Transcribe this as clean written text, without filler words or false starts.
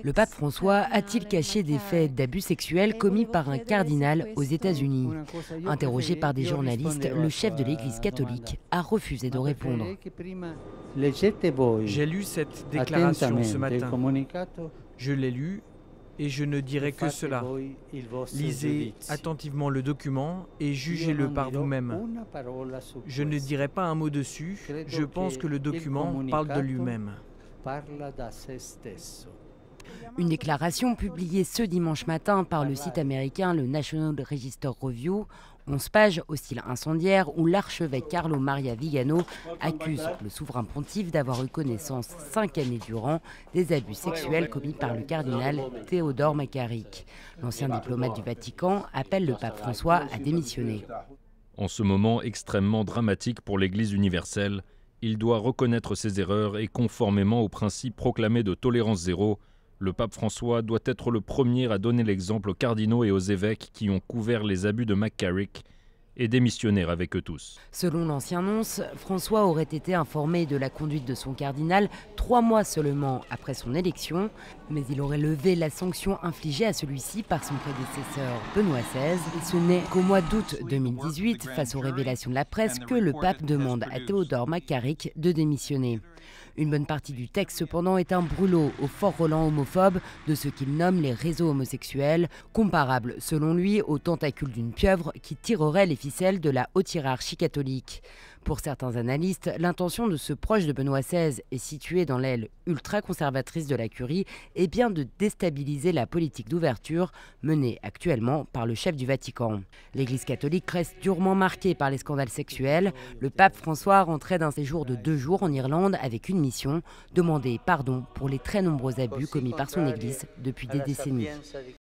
Le pape François a-t-il caché des faits d'abus sexuels commis par un cardinal aux États-Unis? Interrogé par des journalistes, le chef de l'Église catholique a refusé de répondre. J'ai lu cette déclaration ce matin. Je l'ai lue et je ne dirai que cela. Lisez attentivement le document et jugez-le par vous-même. Je ne dirai pas un mot dessus, je pense que le document parle de lui-même. Une déclaration publiée ce dimanche matin par le site américain le National Register Review, 11 pages au style incendiaire où l'archevêque Carlo Maria Vigano accuse le souverain pontife d'avoir eu connaissance 5 années durant des abus sexuels commis par le cardinal Théodore McCarrick. L'ancien diplomate du Vatican appelle le pape François à démissionner. En ce moment extrêmement dramatique pour l'Église universelle, il doit reconnaître ses erreurs et conformément aux principes proclamés de tolérance zéro, le pape François doit être le premier à donner l'exemple aux cardinaux et aux évêques qui ont couvert les abus de McCarrick et démissionner avec eux tous. Selon l'ancien nonce, François aurait été informé de la conduite de son cardinal 3 mois seulement après son élection, mais il aurait levé la sanction infligée à celui-ci par son prédécesseur Benoît XVI. Et ce n'est qu'au mois d'août 2018, face aux révélations de la presse, que le pape demande à Théodore McCarrick de démissionner. Une bonne partie du texte, cependant, est un brûlot au fort Roland homophobe de ce qu'il nomme les réseaux homosexuels, comparable, selon lui, aux tentacules d'une pieuvre qui tirerait les ficelles de la haute hiérarchie catholique. Pour certains analystes, l'intention de ce proche de Benoît XVI est située dans l'aile ultra-conservatrice de la Curie et bien de déstabiliser la politique d'ouverture menée actuellement par le chef du Vatican. L'Église catholique reste durement marquée par les scandales sexuels. Le pape François rentrait d'un séjour de 2 jours en Irlande avec une mission, demander pardon pour les très nombreux abus commis par son Église depuis des décennies.